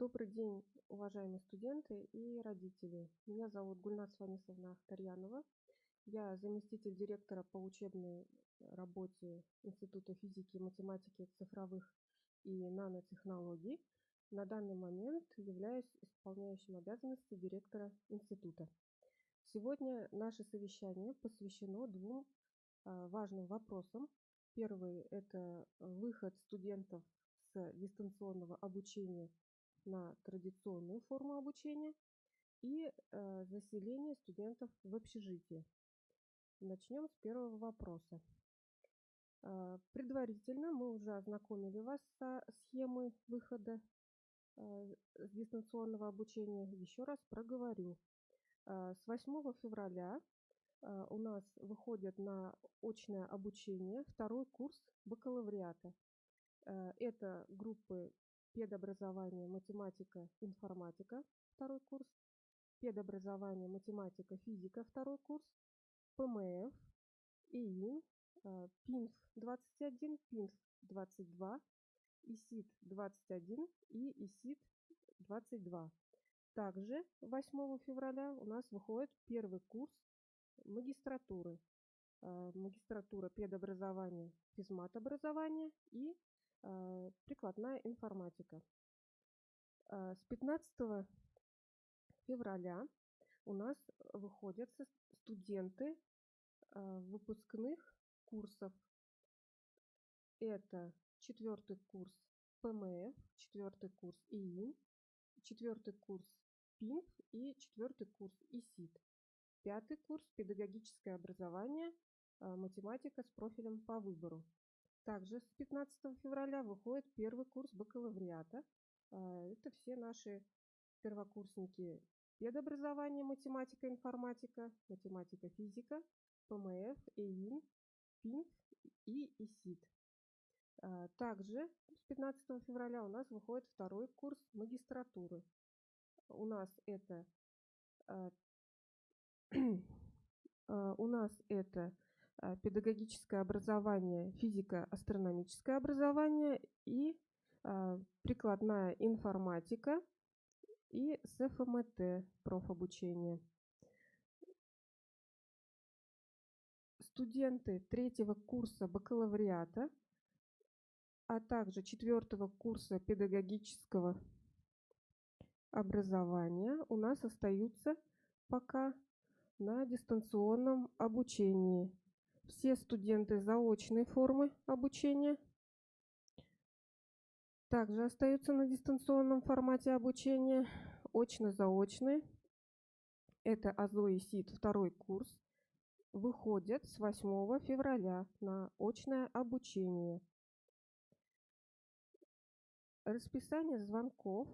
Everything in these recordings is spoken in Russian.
Добрый день, уважаемые студенты и родители. Меня зовут Гульнас Фанисовна Ахтарьянова. Я заместитель директора по учебной работе Института физики и математики цифровых и нанотехнологий. На данный момент являюсь исполняющим обязанности директора института. Сегодня наше совещание посвящено двум важным вопросам. Первый – это выход студентов с дистанционного обучения на традиционную форму обучения и заселение студентов в общежитие. Начнем с первого вопроса. Предварительно мы уже ознакомили вас со схемой выхода с дистанционного обучения. Еще раз проговорю. С 8 февраля у нас выходит на очное обучение второй курс бакалавриата. Это группы педобразование, математика, информатика, второй курс, педобразование, математика, физика, второй курс, ПМФ, ИИН, ПИНФ-21, ПИНФ-22, ИСИТ-21 и ИСИТ-22. Также 8 февраля у нас выходит первый курс магистратуры. Магистратура педобразования, физматобразования и прикладная информатика. С 15 февраля у нас выходят студенты выпускных курсов. Это 4-й курс ПМФ, 4-й курс ИИН, 4-й курс ПИНФ и 4-й курс ИСИТ. 5-й курс педагогическое образование, математика с профилем по выбору. Также с 15 февраля выходит первый курс бакалавриата. Это все наши первокурсники педобразование, математика, информатика, математика, физика, ПМФ, ИИН, ПИНФ и ИСИТ. Также с 15 февраля у нас выходит второй курс магистратуры. У нас это педагогическое образование, физико-астрономическое образование и прикладная информатика и СФМТ профобучение. Студенты 3-го курса бакалавриата, а также 4-го курса педагогического образования у нас остаются пока на дистанционном обучении. Все студенты заочной формы обучения также остаются на дистанционном формате обучения. Очно-заочные, это АЗО и СИТ, второй курс, выходят с 8 февраля на очное обучение. Расписание звонков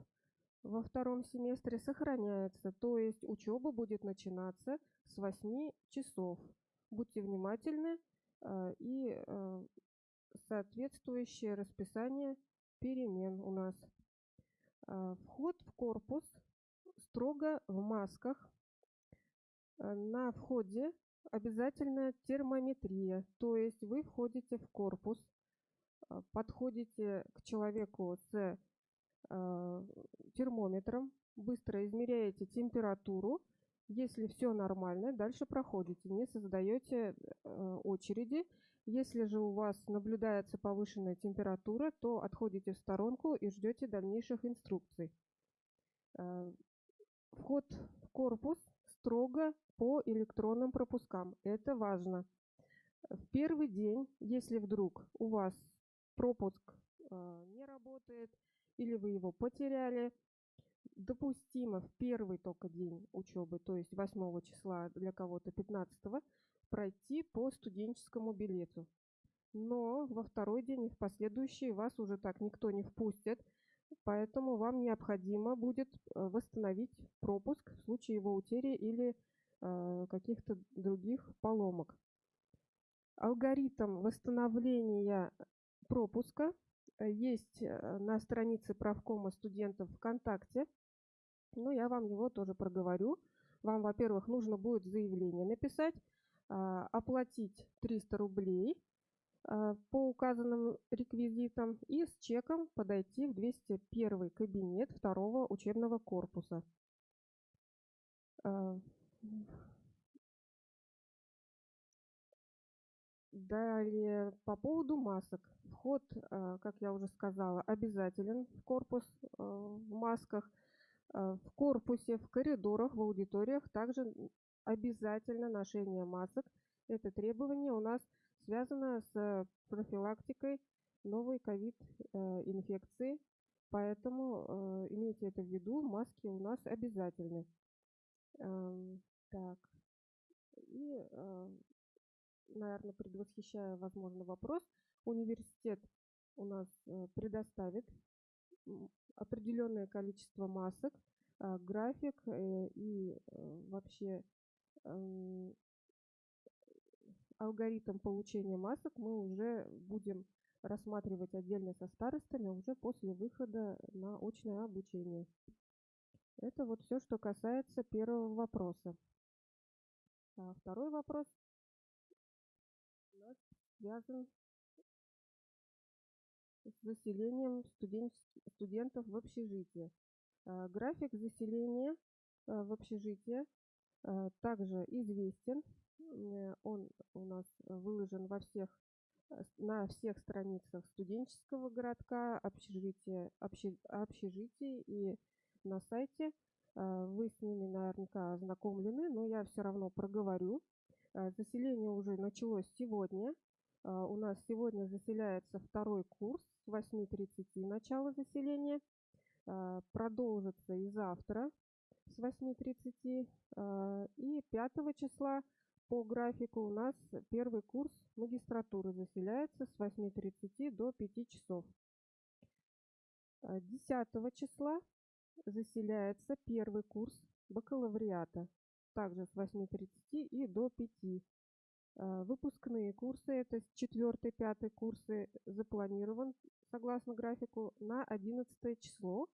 во втором семестре сохраняется, то есть учеба будет начинаться с 8 часов. Будьте внимательны и соответствующее расписание перемен у нас. Вход в корпус строго в масках. На входе обязательная термометрия, то есть вы входите в корпус, подходите к человеку с термометром, быстро измеряете температуру. Если все нормально, дальше проходите, не создаете очереди. Если же у вас наблюдается повышенная температура, то отходите в сторонку и ждете дальнейших инструкций. Вход в корпус строго по электронным пропускам. Это важно. В первый день, если вдруг у вас пропуск не работает или вы его потеряли, допустимо в первый только день учебы, то есть 8 числа, для кого-то 15-го, пройти по студенческому билету. Но во второй день и в последующие вас уже так никто не впустит, поэтому вам необходимо будет восстановить пропуск в случае его утери или каких-то других поломок. Алгоритм восстановления пропуска есть на странице правкома студентов ВКонтакте, но я вам его тоже проговорю. Вам, во-первых, нужно будет заявление написать, оплатить 300 рублей, по указанным реквизитам и с чеком подойти в 201 кабинет второго учебного корпуса. Далее, по поводу масок. Вход, как я уже сказала, обязателен в корпус в масках. В корпусе, в коридорах, в аудиториях также обязательно ношение масок. Это требование у нас связано с профилактикой новой ковид-инфекции, поэтому имейте это в виду, маски у нас обязательны. Так, и, наверное, предвосхищая, возможно, вопрос, университет у нас предоставит определенное количество масок, график и вообще алгоритм получения масок мы уже будем рассматривать отдельно со старостами уже после выхода на очное обучение. Это вот все, что касается первого вопроса. Второй вопрос у нас связан с заселением студентов в общежитие. График заселения в общежитие также известен. Он у нас выложен на всех страницах студенческого городка, общежитий и на сайте. Вы с ними наверняка ознакомлены, но я все равно проговорю. Заселение уже началось сегодня. У нас сегодня заселяется второй курс с 8:30 начало заселения. Продолжится и завтра с 8:30. И 5 числа по графику у нас первый курс магистратуры заселяется с 8:30 до 5 часов. 10 числа заселяется первый курс бакалавриата, также с 8:30 и до 5. Выпускные курсы, это 4-5 курсы, запланирован согласно графику на 11 число.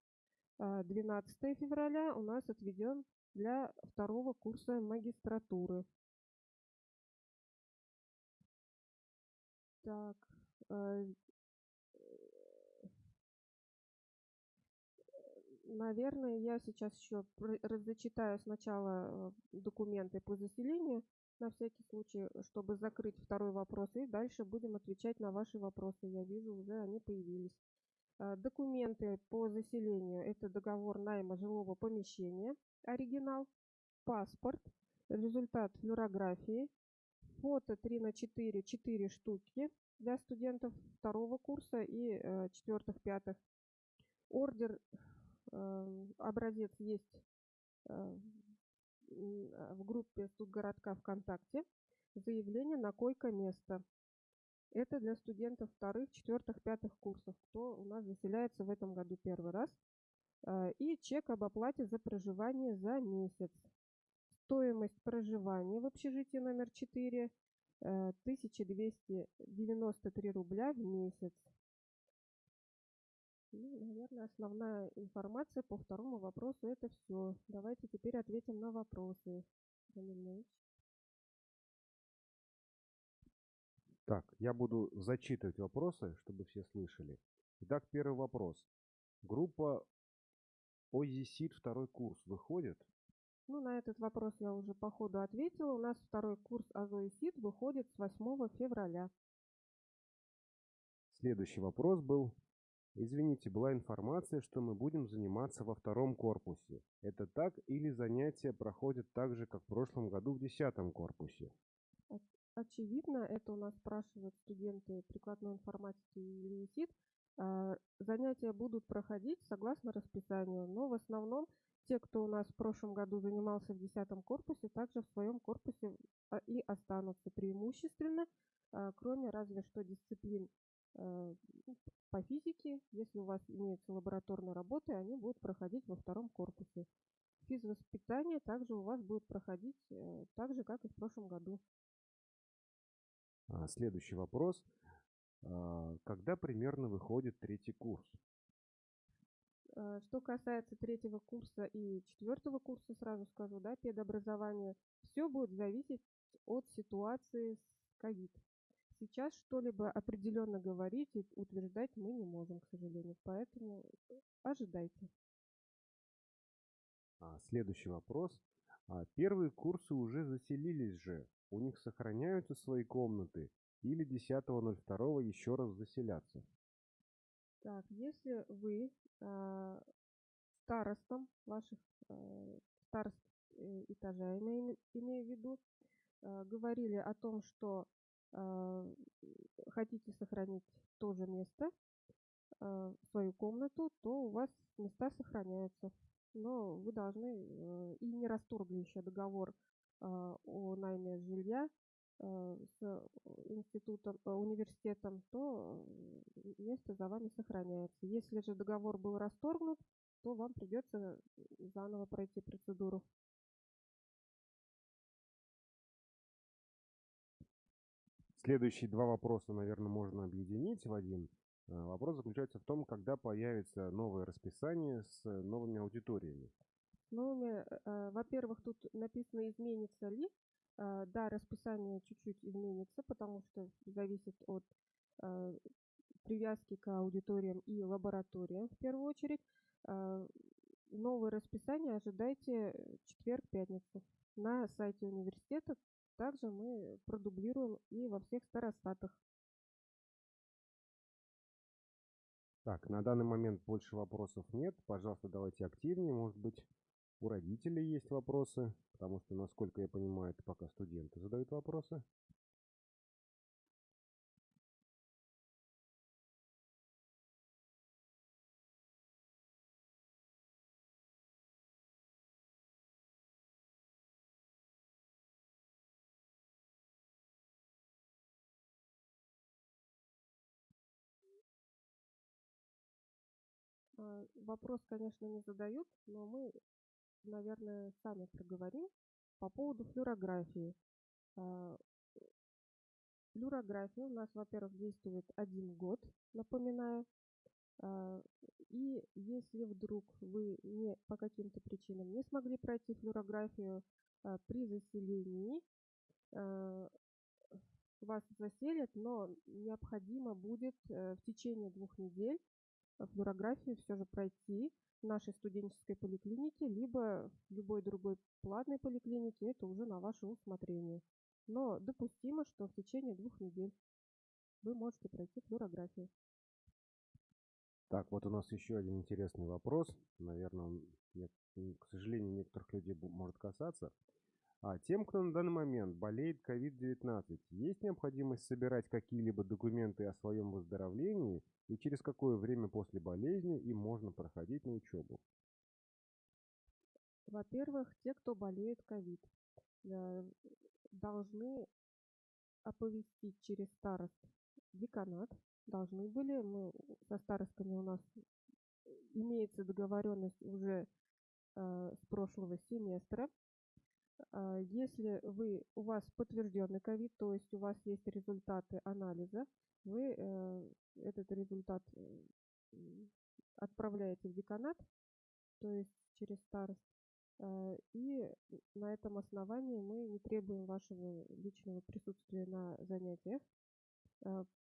12 февраля у нас отведен для второго курса магистратуры. Так, наверное, я сейчас еще зачитаю сначала документы по заселению, на всякий случай, чтобы закрыть второй вопрос, и дальше будем отвечать на ваши вопросы. Я вижу, уже они появились. Документы по заселению – это договор найма жилого помещения, оригинал, паспорт, результат флюорографии, фото 3×4, 4 штуки для студентов второго курса и 4-5. Ордер, образец есть в группе студгородка ВКонтакте. Заявление на койко-место. Это для студентов вторых, 4-5 курсов, кто у нас заселяется в этом году первый раз. И чек об оплате за проживание за месяц. Стоимость проживания в общежитии номер 4 – 1293 рубля в месяц. Ну, наверное, основная информация по второму вопросу – это все. Давайте теперь ответим на вопросы. Так, я буду зачитывать вопросы, чтобы все слышали. Итак, первый вопрос. Группа ОЗИСИД второй курс выходит? Ну, на этот вопрос я уже по ходу ответила. У нас второй курс ОЗИСИД выходит с 8 февраля. Следующий вопрос был. Извините, была информация, что мы будем заниматься во втором корпусе. Это так или занятия проходят так же, как в прошлом году в 10 корпусе? Очевидно, это у нас спрашивают студенты прикладной информатики или ИСИД. Занятия будут проходить согласно расписанию, но в основном те, кто у нас в прошлом году занимался в 10 корпусе, также в своем корпусе и останутся преимущественно, кроме разве что дисциплин по физике. Если у вас имеются лабораторные работы, они будут проходить во втором корпусе. Физвоспитание также у вас будет проходить так же, как и в прошлом году. Следующий вопрос. Когда примерно выходит третий курс? Что касается третьего курса и 4 курса, сразу скажу, да, педобразования, все будет зависеть от ситуации с ковид. сейчас что-либо определенно говорить и утверждать мы не можем, к сожалению, поэтому ожидайте. Следующий вопрос. Первые курсы уже заселились же. У них сохраняются свои комнаты или 10.02 еще раз заселяться? Так, если вы старостам ваших старост этажа, имею в виду, говорили о том, что э, хотите сохранить то же место, свою комнату, то у вас места сохраняются. Но вы должны и не расторгли еще договор о найме жилья с университетом, то место за вами сохраняется. Если же договор был расторгнут, то вам придется заново пройти процедуру. Следующие два вопроса, наверное, можно объединить в один. Вопрос заключается в том, когда появится новое расписание с новыми аудиториями. Во-первых, тут написано, изменится ли. Да, расписание чуть-чуть изменится, потому что зависит от привязки к аудиториям и лабораториям в первую очередь. Новое расписание ожидайте четверг-пятницу на сайте университета. Также мы продублируем и во всех старостатах. Так, на данный момент больше вопросов нет. Пожалуйста, давайте активнее. Может быть, у родителей есть вопросы, потому что, насколько я понимаю, это пока студенты задают вопросы. Вопрос, конечно, не задают, но мы, наверное, сами проговорим по поводу флюорографии. Флюорография у нас, во-первых, действует 1 год, напоминаю. И если вдруг вы по каким-то причинам не смогли пройти флюорографию при заселении, вас заселят, но необходимо будет в течение 2 недель флюорографию все же пройти в нашей студенческой поликлинике, либо в любой другой платной поликлинике, это уже на ваше усмотрение. Но допустимо, что в течение 2 недель вы можете пройти флюорографию. Так, вот у нас еще один интересный вопрос. Наверное, он, к сожалению, некоторых людей может касаться. Тем, кто на данный момент болеет COVID-19, есть необходимость собирать какие-либо документы о своем выздоровлении и через какое время после болезни им можно проходить на учебу? Во-первых, те, кто болеет ковид, должны оповестить через старост деканат. Должны были. Со старостами у нас имеется договоренность уже с прошлого семестра. Если у вас подтвержденный ковид, то есть у вас есть результаты анализа, вы этот результат отправляете в деканат, то есть через старост. И на этом основании мы не требуем вашего личного присутствия на занятиях.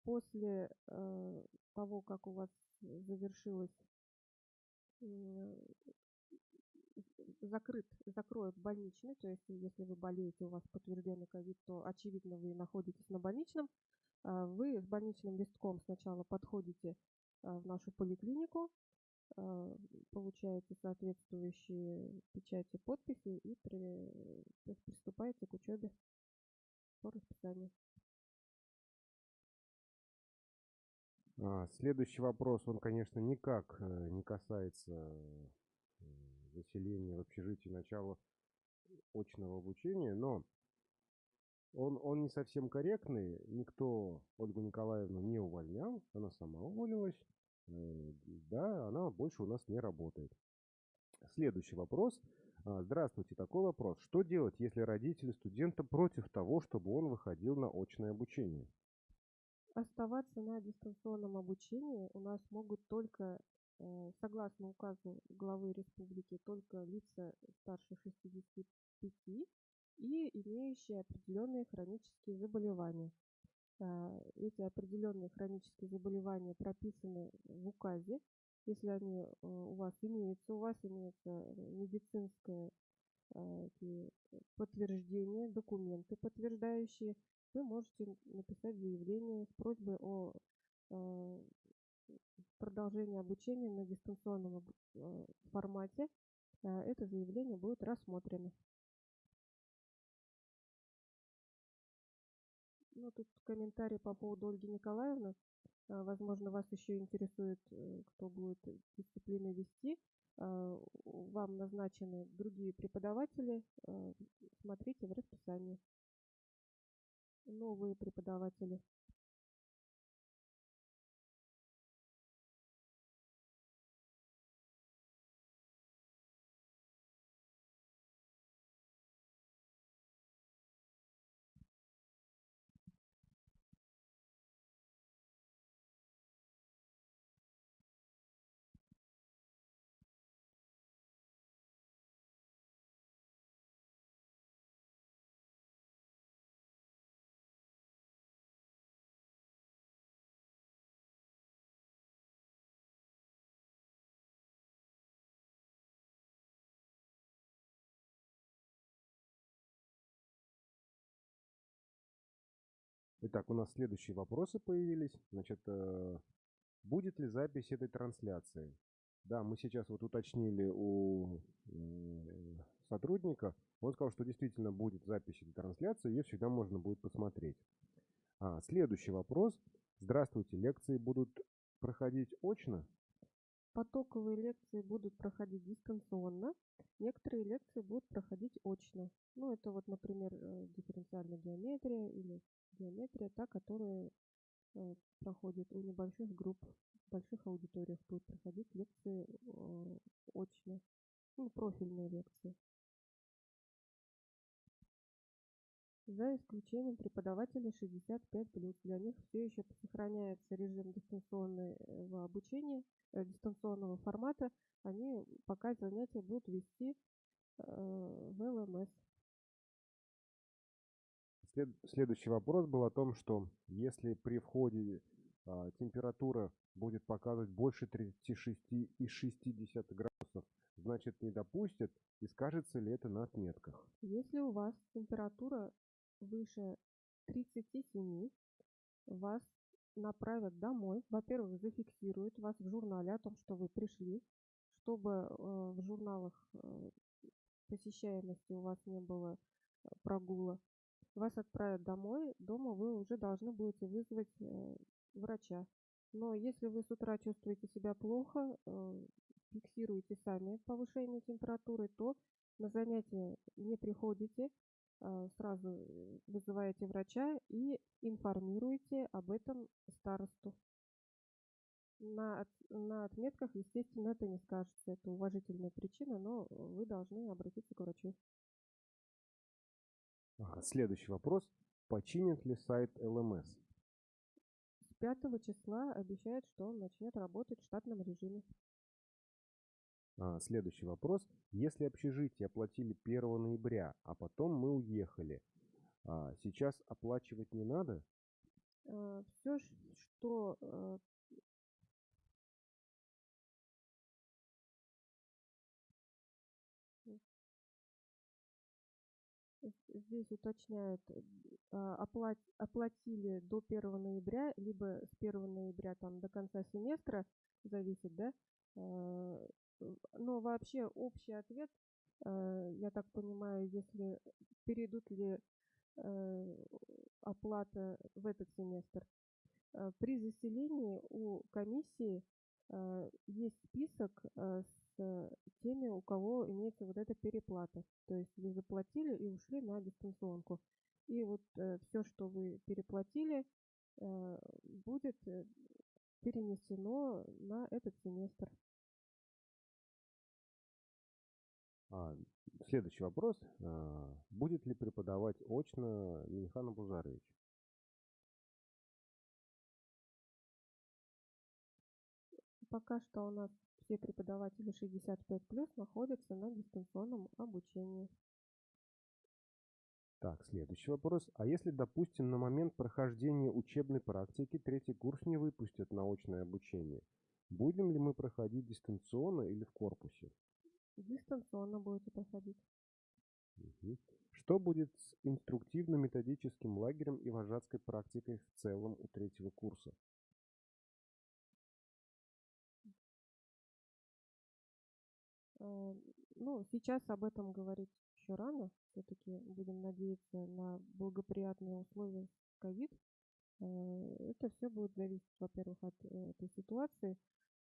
После того, как у вас завершилось, закроют больничный, то есть если вы болеете, у вас подтвержденный ковид, то, очевидно, вы находитесь на больничном. Вы с больничным листком сначала подходите в нашу поликлинику, получаете соответствующие печати, подписи и приступаете к учебе по расписанию. Следующий вопрос, он, конечно, никак не касается заселения в общежитие, начала очного обучения, но он не совсем корректный. Никто Ольгу Николаевну не увольнял, она сама уволилась. Да, она больше у нас не работает. Следующий вопрос. Здравствуйте, такой вопрос. Что делать, если родители студента против того, чтобы он выходил на очное обучение? Оставаться на дистанционном обучении у нас могут только, согласно указу главы республики, только лица старше 65 и имеющие определенные хронические заболевания. Эти определенные хронические заболевания прописаны в указе. Если они у вас имеется медицинское подтверждение, документы подтверждающие, вы можете написать заявление с просьбой о э, продолжении обучения на дистанционном формате. Это заявление будет рассмотрено. Ну, тут комментарий по поводу Ольги Николаевны. Возможно, вас еще интересует, кто будет дисциплины вести. Вам назначены другие преподаватели. Смотрите в расписании. Новые преподаватели. Итак, у нас следующие вопросы появились. Значит, будет ли запись этой трансляции? Да, мы сейчас вот уточнили у сотрудника. Он сказал, что действительно будет запись этой трансляции, ее всегда можно будет посмотреть. Следующий вопрос. Здравствуйте, лекции будут проходить очно? Потоковые лекции будут проходить дистанционно, некоторые лекции будут проходить очно. Ну, это вот, например, дифференциальная геометрия или геометрия, та, которая проходит у небольших групп, в больших аудиториях будут проходить лекции очно, ну, профильные лекции. За исключением преподавателей 65+. Для них все еще сохраняется режим дистанционного обучения, дистанционного формата. Они пока занятия будут вести в ЛМС. Следующий вопрос был о том, что если при входе температура будет показывать больше 36,6 градусов, значит не допустят, и скажется ли это на отметках? Если у вас температура выше 37, вас направят домой. Во-первых, зафиксируют вас в журнале о том, что вы пришли, чтобы в журналах посещаемости у вас не было прогула. Вас отправят домой. Дома вы уже должны будете вызвать врача. Но если вы с утра чувствуете себя плохо, фиксируете сами повышение температуры, то на занятия не приходите, сразу вызываете врача и информируете об этом старосту. На отметках, естественно, это не скажется. Это уважительная причина, но вы должны обратиться к врачу. Следующий вопрос. Починит ли сайт ЛМС? С 5 числа обещают, что он начнет работать в штатном режиме. Следующий вопрос. Если общежитие оплатили 1 ноября, а потом мы уехали, сейчас оплачивать не надо? Все, что здесь уточняют, оплатили до 1 ноября, либо с 1 ноября там до конца семестра, зависит, да? Но вообще общий ответ, я так понимаю, если перейдут ли оплата в этот семестр. При заселении у комиссии есть список с теми, у кого имеется вот эта переплата. То есть вы заплатили и ушли на дистанционку. И вот все, что вы переплатили, будет перенесено на этот семестр. Следующий вопрос. Будет ли преподавать очно Минхан Абузарович? Пока что у нас все преподаватели 65+ находятся на дистанционном обучении. Так, следующий вопрос. А если, допустим, на момент прохождения учебной практики третий курс не выпустят на очное обучение, будем ли мы проходить дистанционно или в корпусе? Дистанционно будете проходить. Мгм. Что будет с инструктивно-методическим лагерем и вожатской практикой в целом у третьего курса? Э, Ну, сейчас об этом говорить еще рано. Все-таки будем надеяться на благоприятные условия с ковид. Это все будет зависеть, во-первых, от этой ситуации.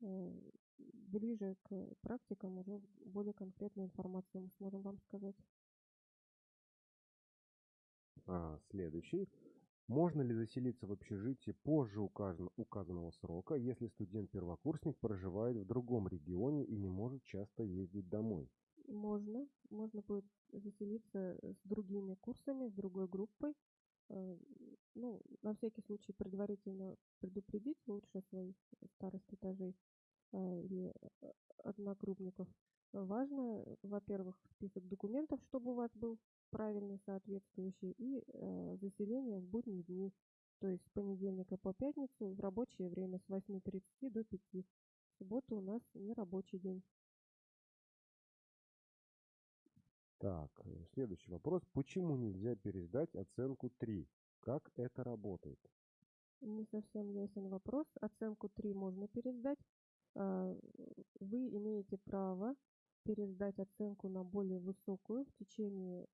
Э, Ближе к практикам уже более конкретную информацию мы сможем вам сказать. Следующий. Можно ли заселиться в общежитие позже указанного срока, если студент-первокурсник проживает в другом регионе и не может часто ездить домой? Можно будет заселиться с другими курсами, с другой группой. Э, Ну, на всякий случай предварительно предупредить лучше своих старост этажей или одногруппников. Важно, во-первых, список документов, чтобы у вас был правильный, соответствующий, и заселение в будние дни, то есть с понедельника по пятницу в рабочее время с 8:30 до 5. В субботу у нас не рабочий день. Так, следующий вопрос. Почему нельзя пересдать оценку 3? Как это работает? Не совсем ясен вопрос. Оценку 3 можно пересдать. А, Вы имеете право пересдать оценку на более высокую в течение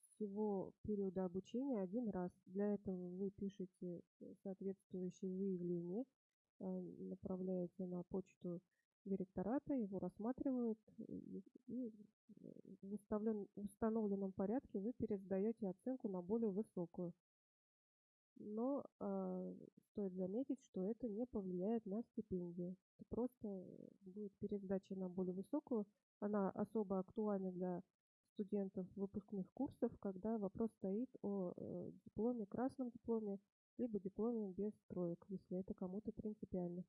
всего периода обучения один раз. Для этого вы пишете соответствующее заявление, направляете на почту директората, его рассматривают, и в установленном порядке вы пересдаете оценку на более высокую. Но стоит заметить, что это не повлияет на стипендию. Это просто будет пересдача на более высокую. Она особо актуальна для студентов выпускных курсов, когда вопрос стоит о дипломе, красном дипломе, либо дипломе без троек, если это кому-то принципиально.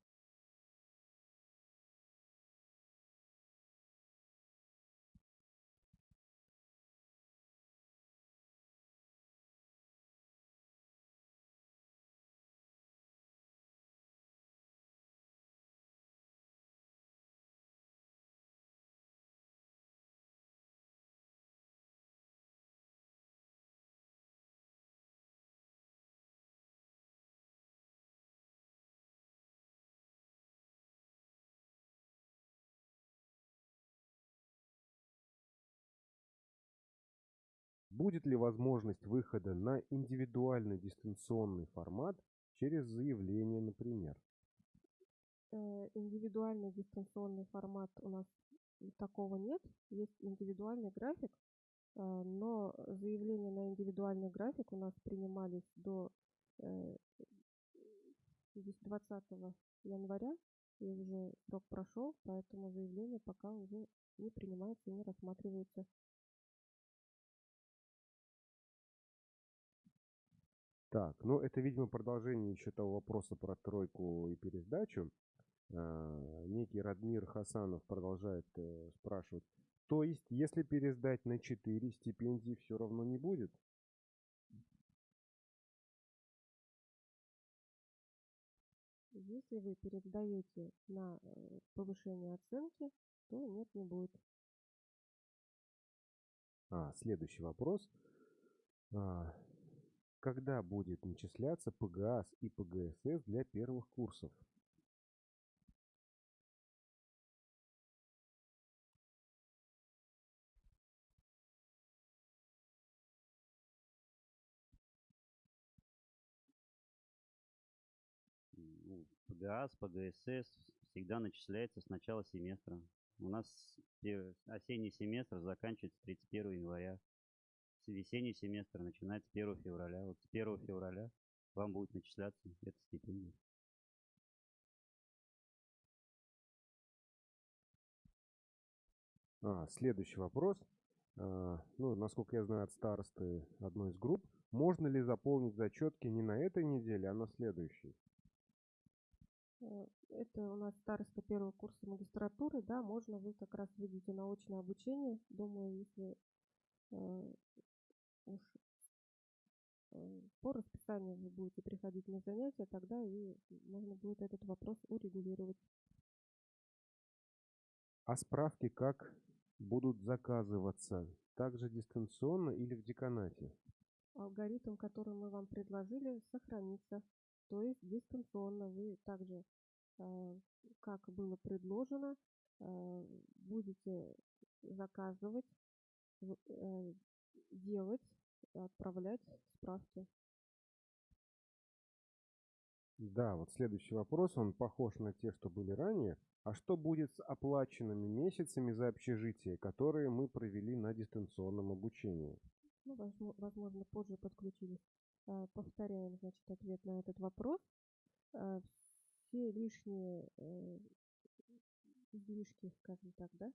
Будет ли возможность выхода на индивидуальный дистанционный формат через заявление, например? Индивидуальный дистанционный формат у нас такого нет. Есть индивидуальный график, но заявления на индивидуальный график у нас принимались до 20 января, и уже срок прошел, поэтому заявление пока уже не принимается и не рассматривается. Так, ну это, видимо, продолжение еще того вопроса про тройку и пересдачу. Некий Радмир Хасанов продолжает спрашивать. То есть, если пересдать на 4, стипендии все равно не будет? Если вы пересдаете на повышение оценки, то нет, не будет. Следующий вопрос. А, Когда будет начисляться ПГАС и ПГСС для первых курсов? Ну, ПГАС, ПГСС всегда начисляется с начала семестра. У нас осенний семестр заканчивается 31 января. Весенний семестр начинается 1 февраля. Вот с 1 февраля вам будет начисляться эта стипендия. Следующий вопрос. Ну, насколько я знаю, от старосты одной из групп. Можно ли заполнить зачетки не на этой неделе, а на следующей? Это у нас староста первого курса магистратуры, да, можно, вы как раз выйдете на очное обучение. Думаю, если уж по расписанию вы будете приходить на занятия, тогда и можно будет этот вопрос урегулировать. А справки как будут заказываться? Также дистанционно или в деканате? Алгоритм, который мы вам предложили, сохранится. То есть дистанционно вы также, как было предложено, будете заказывать, делать, отправлять справки. Да, вот следующий вопрос, он похож на те, что были ранее. А что будет с оплаченными месяцами за общежитие, которые мы провели на дистанционном обучении? Ну, возможно, позже подключились. Повторяем, значит, ответ на этот вопрос. Все лишние излишки, скажем так, да,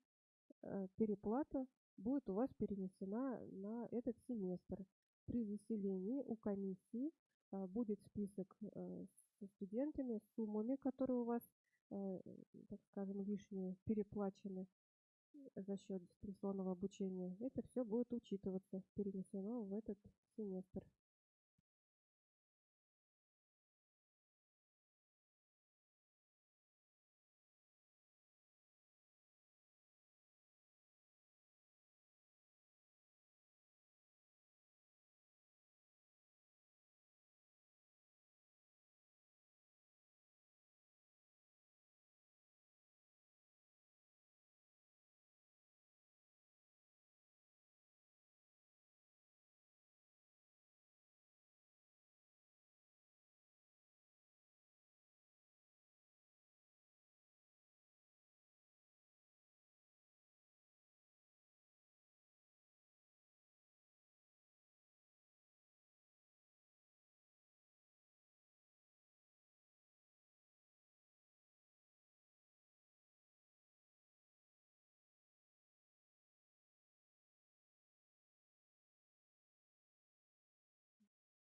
переплата будет у вас перенесена на этот семестр. При заселении у комиссии будет список со студентами, с суммами, которые у вас, так скажем, лишние, переплачены за счет дистанционного обучения. Это все будет учитываться, перенесено в этот семестр.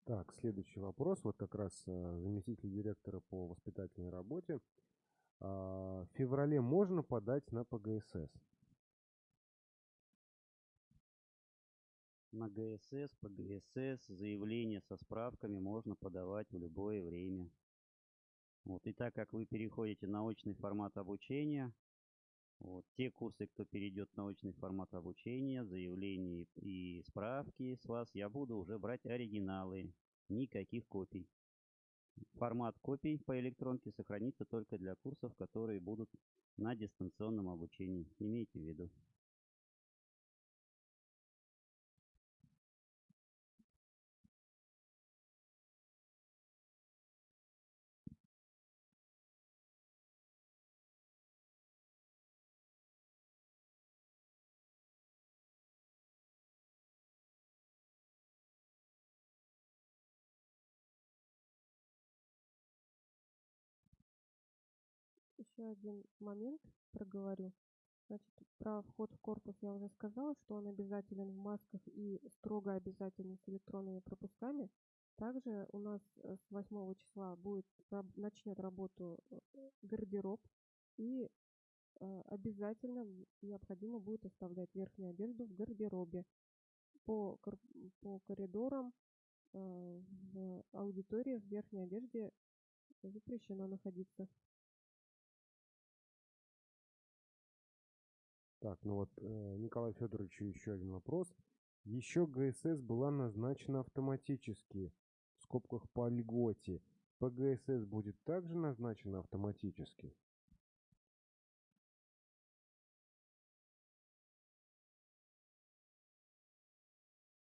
Так, следующий вопрос. Вот как раз заместитель директора по воспитательной работе. В феврале можно подать на ПГСС? На ГСС, ПГСС заявление со справками можно подавать в любое время. Вот. И так как вы переходите на очный формат обучения, вот, те курсы, кто перейдет на очный формат обучения, заявления и справки с вас, я буду уже брать оригиналы, никаких копий. Формат копий по электронке сохранится только для курсов, которые будут на дистанционном обучении. Имейте в виду. Еще один момент проговорю. Значит, про вход в корпус я уже сказала, что он обязателен в масках и строго обязателен с электронными пропусками. Также у нас с 8 числа начнет работу гардероб, и обязательно необходимо будет оставлять верхнюю одежду в гардеробе. По коридорам в аудитории в верхней одежде запрещено находиться. Так, ну вот Николаю Федоровичу еще один вопрос. Еще ГСС была назначена автоматически, в скобках по льготе. ПГСС будет также назначена автоматически?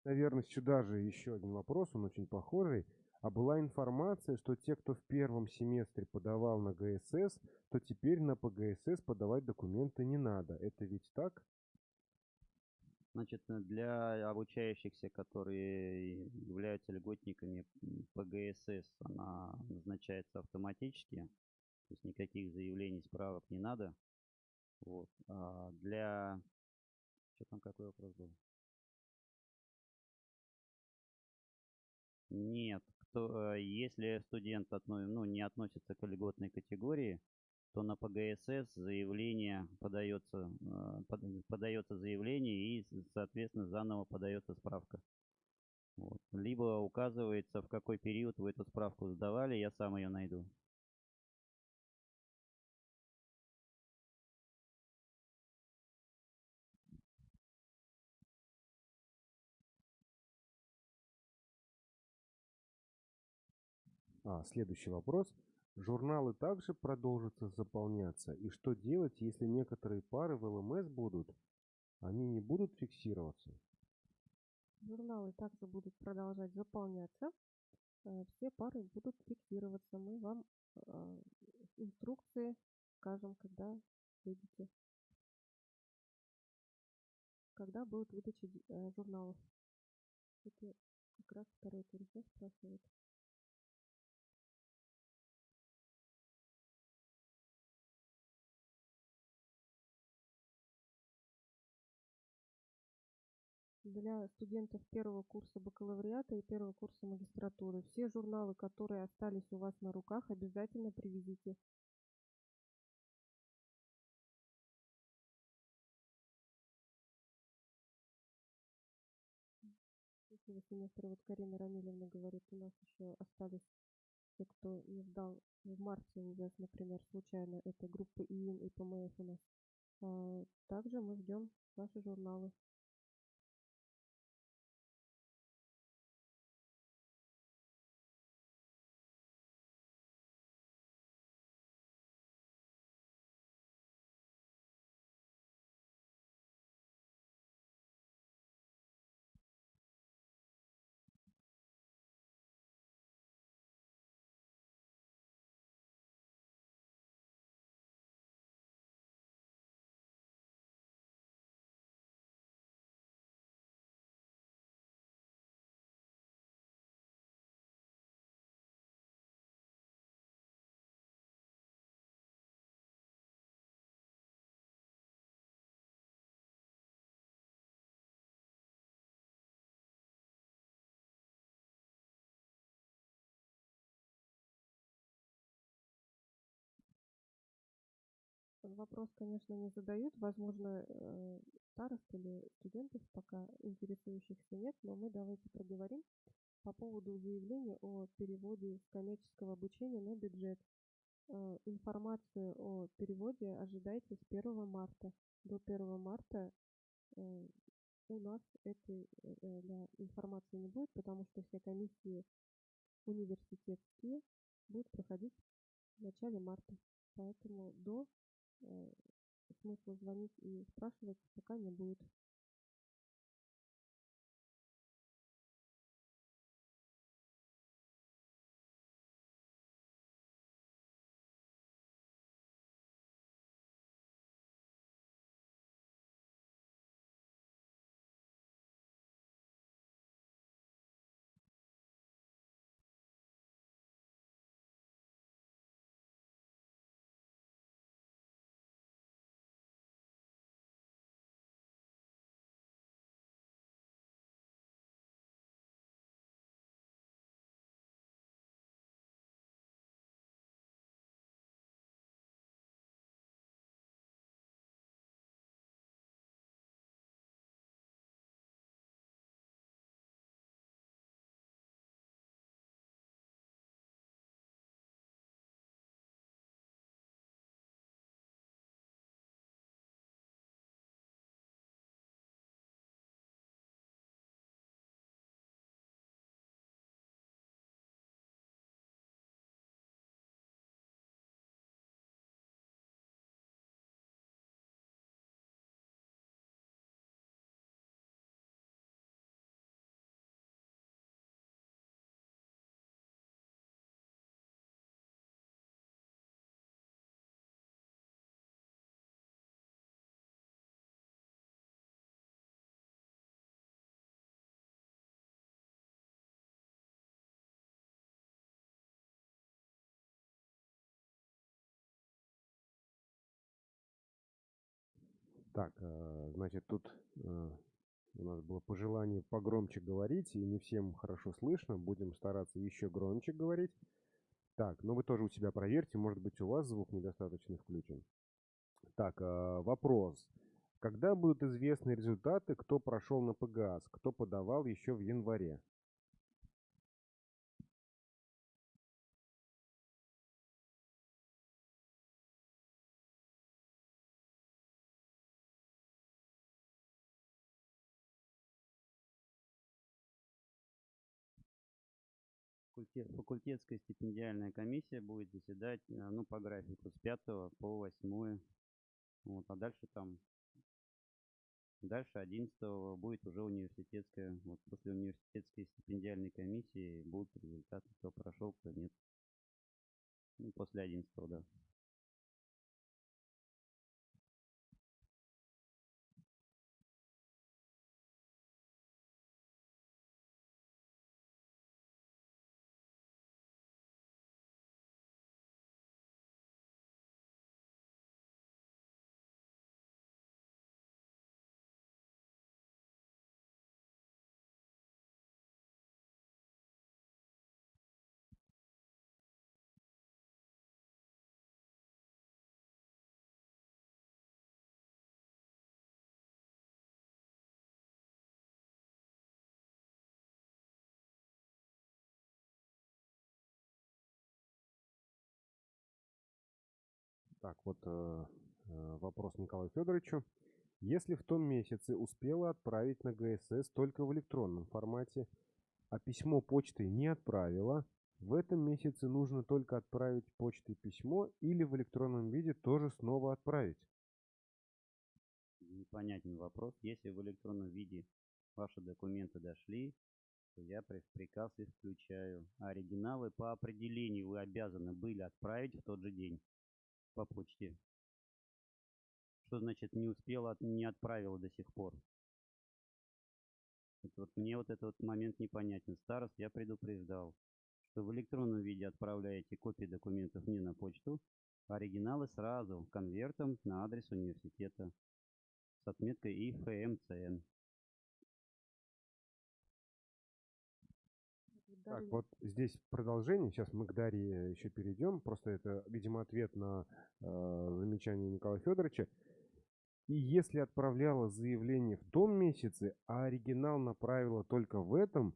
Наверное, сюда же еще один вопрос, он очень похожий. А была информация, что те, кто в первом семестре подавал на ГСС, то теперь на ПГСС подавать документы не надо. Это ведь так? Значит, для обучающихся, которые являются льготниками, ПГСС, она назначается автоматически, то есть никаких заявлений, справок не надо. Вот. А для... Что там, какой вопрос был? Нет, если студент не относится к льготной категории, то на ПГСС заявление подается заявление и, соответственно, заново подается справка. Вот. Либо указывается, в какой период вы эту справку сдавали, я сам ее найду. Следующий вопрос. Журналы также продолжатся заполняться? И что делать, если некоторые пары в ЛМС будут, они не будут фиксироваться? Журналы также будут продолжать заполняться. Все пары будут фиксироваться. Мы вам инструкции скажем, когда выйдете, когда будет выдача журналов. Это как раз второй тур спрашивает. Для студентов первого курса бакалавриата и первого курса магистратуры все журналы, которые остались у вас на руках, обязательно привезите. Этого семестра, вот Карина Рамилевна говорит, у нас еще остались те, кто не сдал в марте УВЭС, например, случайно, это группы ИИН и ПМФ у нас. Также мы ждем ваши журналы. Вопрос, конечно, не задают. Возможно, старост или студентов пока интересующихся нет, но мы давайте проговорим по поводу заявления о переводе с коммерческого обучения на бюджет. Информацию о переводе ожидайте с 1 марта. До 1 марта у нас этой информации не будет, потому что все комиссии университетские будут проходить в начале марта. Поэтому до смысла звонить и спрашивать пока не будет. Так, значит, тут у нас было пожелание погромче говорить, и не всем хорошо слышно. Будем стараться еще громче говорить. Так, ну вы тоже у себя проверьте, может быть, у вас звук недостаточно включен. Так, вопрос. Когда будут известны результаты, кто прошел на ПГАС, кто подавал еще в январе? Факультетская стипендиальная комиссия будет заседать, ну, по графику с 5 по 8. Вот, а дальше 11 будет уже университетская. Вот после университетской стипендиальной комиссии будут результаты, кто прошел, кто нет. Ну, после 11, да. Так, вот вопрос Николаю Федоровичу. Если в том месяце успела отправить на ГСС только в электронном формате, а письмо почтой не отправила, в этом месяце нужно только отправить почтой письмо или в электронном виде тоже снова отправить? Непонятен вопрос. Если в электронном виде ваши документы дошли, то я в приказ их включаю. А оригиналы по определению вы обязаны были отправить в тот же день по почте. Что значит не успела, не отправила до сих пор? Мне вот этот момент непонятен. Старост я предупреждал, что в электронном виде отправляете копии документов не на почту, а оригиналы сразу конвертом на адрес университета с отметкой ИФМЦН. Так, вот здесь продолжение. Сейчас мы к Дарье еще перейдем. Просто это, видимо, ответ на замечание Николая Федоровича. И если отправляла заявление в том месяце, а оригинал направила только в этом,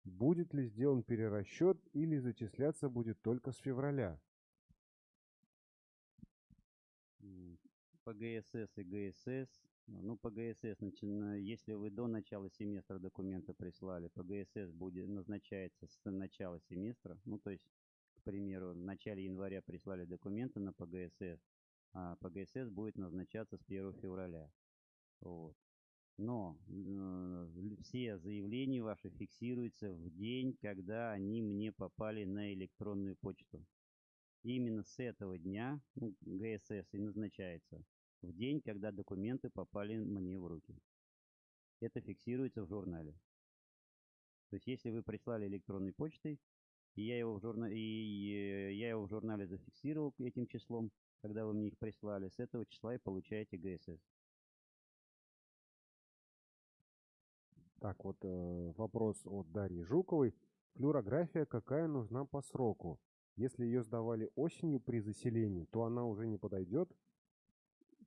будет ли сделан перерасчет или зачисляться будет только с февраля? По ГСС и ГСС, ну, по ГСС, если вы до начала семестра документы прислали, по ГСС будет назначается с начала семестра. Ну, то есть, к примеру, в начале января прислали документы на ПГСС, а ПГСС будет назначаться с 1 февраля. Вот. Но все заявления ваши фиксируются в день, когда они мне попали на электронную почту. И именно с этого дня, ну, ГСС и назначается в день, когда документы попали мне в руки. Это фиксируется в журнале. То есть, если вы прислали электронной почтой, и я его в журнале зафиксировал этим числом, когда вы мне их прислали, с этого числа и получаете ГСС. Так, вот вопрос от Дарьи Жуковой. Флюорография какая нужна по сроку? Если ее сдавали осенью при заселении, то она уже не подойдет?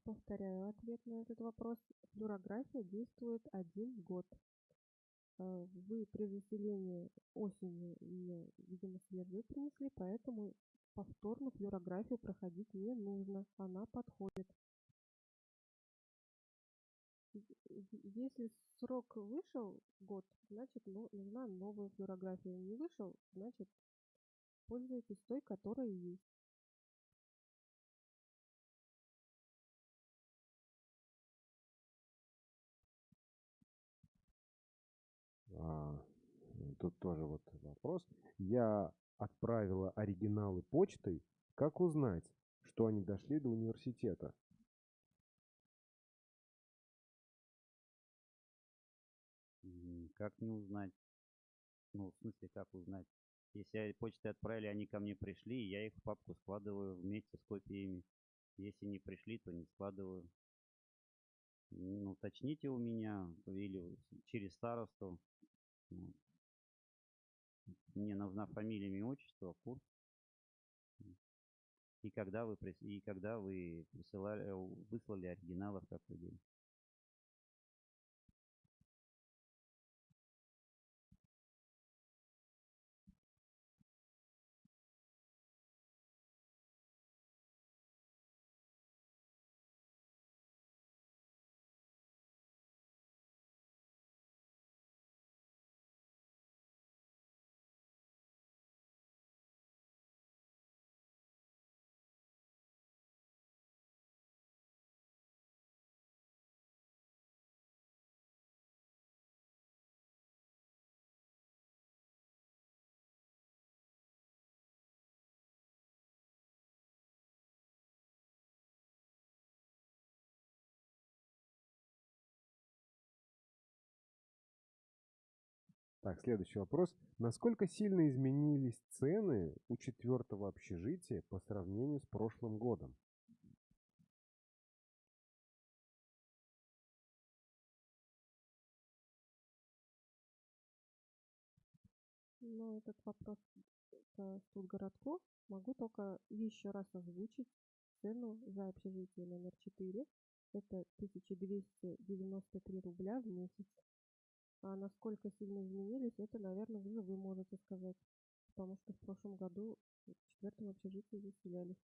Повторяю ответ на этот вопрос. Флюорография действует 1 год. Вы при заселении осенью ее, видимо, свежую принесли, поэтому повторно флюорографию проходить не нужно. Она подходит. Если срок вышел год, значит нужна новая флюорография. Не вышел, значит пользуйтесь той, которая есть. Тут тоже вот вопрос. Я отправила оригиналы почтой. Как узнать, что они дошли до университета? Как не узнать? Ну, в смысле, как узнать? Если почтой отправили, они ко мне пришли, я их в папку складываю вместе с копиями. Если не пришли, то не складываю. Ну, уточните у меня или через старосту. Вот. Мне нужна фамилия, имя, отчество, курс. И когда вы выслали оригиналы в какой день. Так, следующий вопрос. Насколько сильно изменились цены у четвертого общежития по сравнению с прошлым годом? Но этот вопрос по студгородку могу только еще раз озвучить цену за общежитие номер 4. Это 1293 рубля в месяц. А насколько сильно изменились, это, наверное, уже вы можете сказать, потому что в прошлом году в четвертом общежитии заселялись.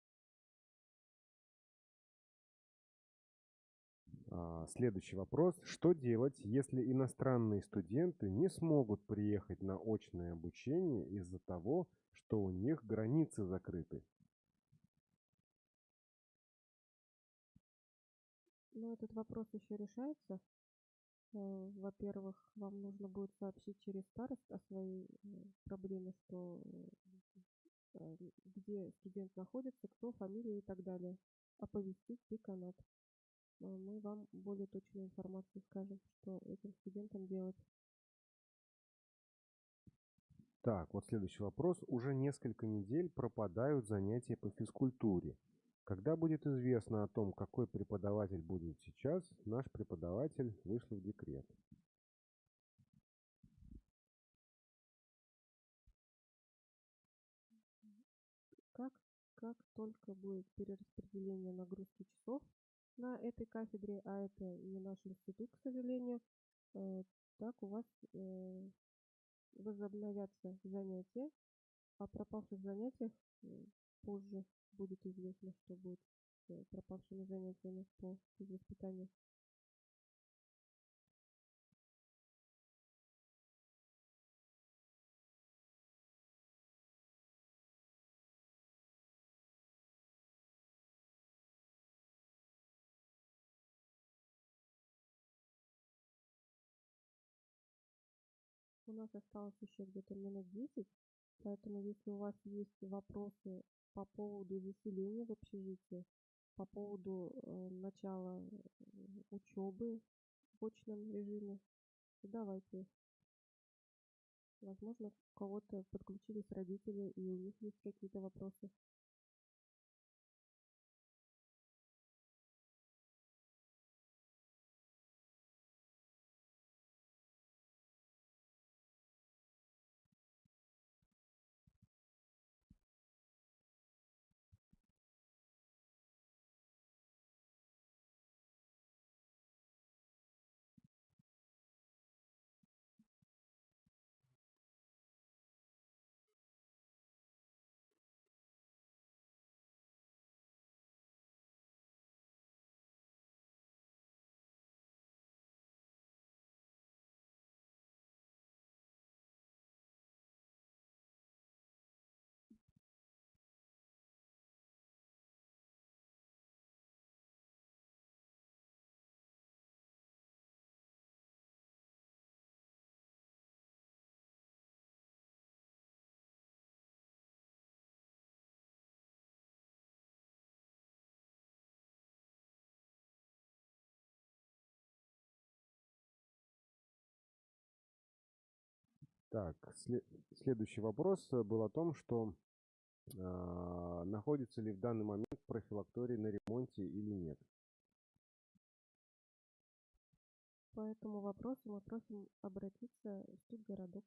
Следующий вопрос. Что делать, если иностранные студенты не смогут приехать на очное обучение из-за того, что у них границы закрыты? Но этот вопрос еще решается. Во-первых, вам нужно будет сообщить через старост о своей проблеме, что где студент находится, кто, фамилия и так далее. Оповестить деканат. Мы вам более точную информацию скажем, что этим студентам делать. Так, вот следующий вопрос. Уже несколько недель пропадают занятия по физкультуре. Когда будет известно о том, какой преподаватель будет сейчас, наш преподаватель вышел в декрет. Как, как только будет перераспределение нагрузки часов на этой кафедре, а это не наш институт, к сожалению, э, так у вас возобновятся занятия. О пропавших занятиях позже будет известно, что будет с пропавшими занятиями по физвоспитанию. У нас осталось еще где-то минут 10, поэтому если у вас есть вопросы по поводу заселения в общежитие, по поводу начала учебы в очном режиме, задавайте. Возможно, у кого-то подключились родители и у них есть какие-то вопросы. Так, следующий вопрос был о том, что находится ли в данный момент профилакторий на ремонте или нет. По этому вопросу мы просим обратиться в студгородок.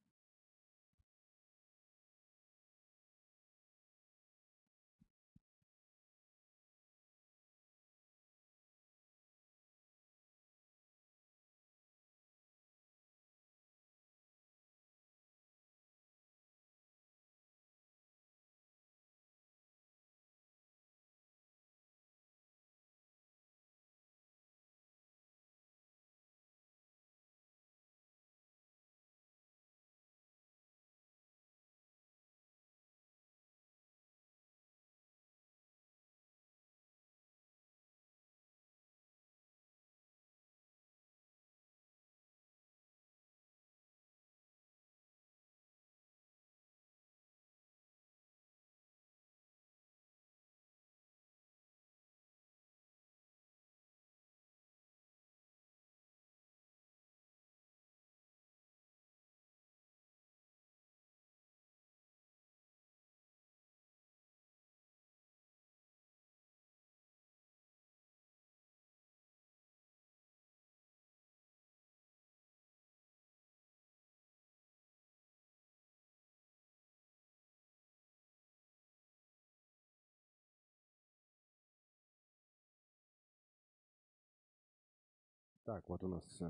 Так, вот у нас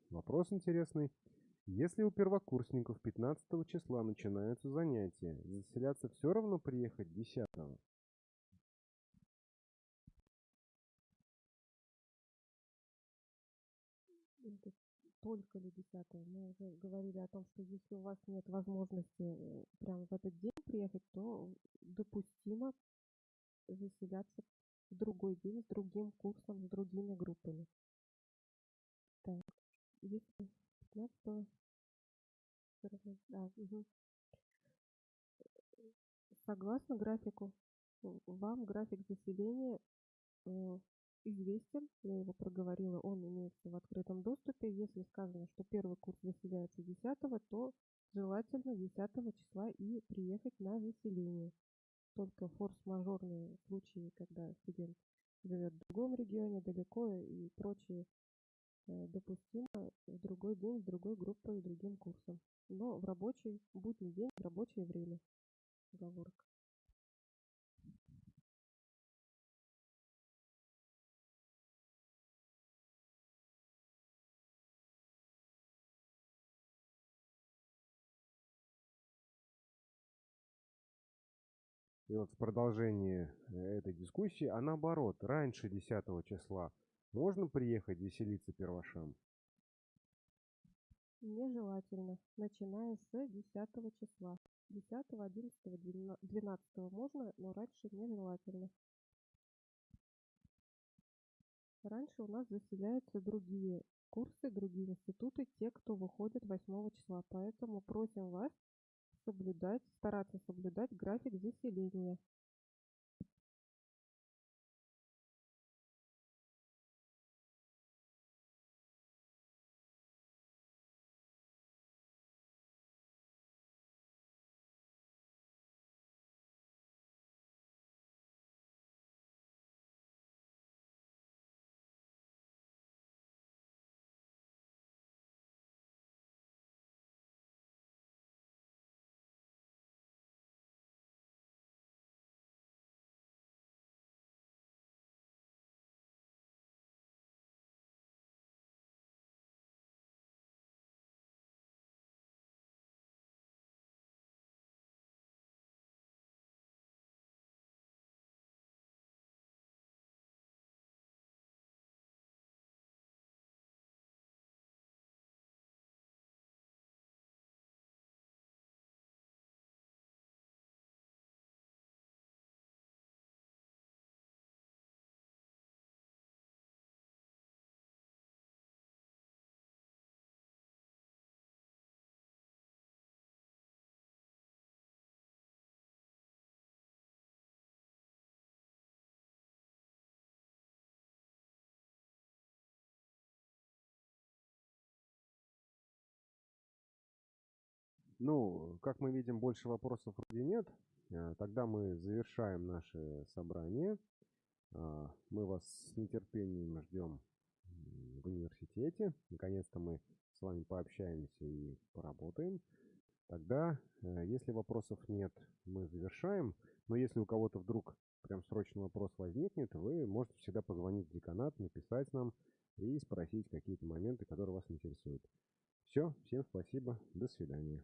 вопрос интересный. Если у первокурсников 15 числа начинаются занятия, заселяться все равно приехать 10-го? Это только ли 10-го? Мы уже говорили о том, что если у вас нет возможности прямо в этот день приехать, то допустимо заселяться в другой день с другим курсом, с другими группами. Так, если 15-го... Да, мгм. Согласно графику, вам график заселения известен, я его проговорила, он имеется в открытом доступе. Если сказано, что первый курс заселяется 10-го, то желательно 10 числа и приехать на заселение. Только форс-мажорные случаи, когда студент живет в другом регионе, далеко и прочие, допустимо в другой день с другой группой и другим курсом. Но в рабочий будний день, в рабочее время. Оговорка. И вот в продолжении этой дискуссии, а наоборот, раньше 10 числа можно приехать веселиться первошам? Нежелательно, начиная с 10 числа. 10, 11, 12 можно, но раньше нежелательно. Раньше у нас заселяются другие курсы, другие институты, те, кто выходит 8 числа. Поэтому просим вас стараться соблюдать график заселения. Ну, как мы видим, больше вопросов вроде нет. Тогда мы завершаем наше собрание. Мы вас с нетерпением ждем в университете. Наконец-то мы с вами пообщаемся и поработаем. Тогда, если вопросов нет, мы завершаем. Но если у кого-то вдруг прям срочный вопрос возникнет, вы можете всегда позвонить в деканат, написать нам и спросить какие-то моменты, которые вас интересуют. Все, всем спасибо, до свидания.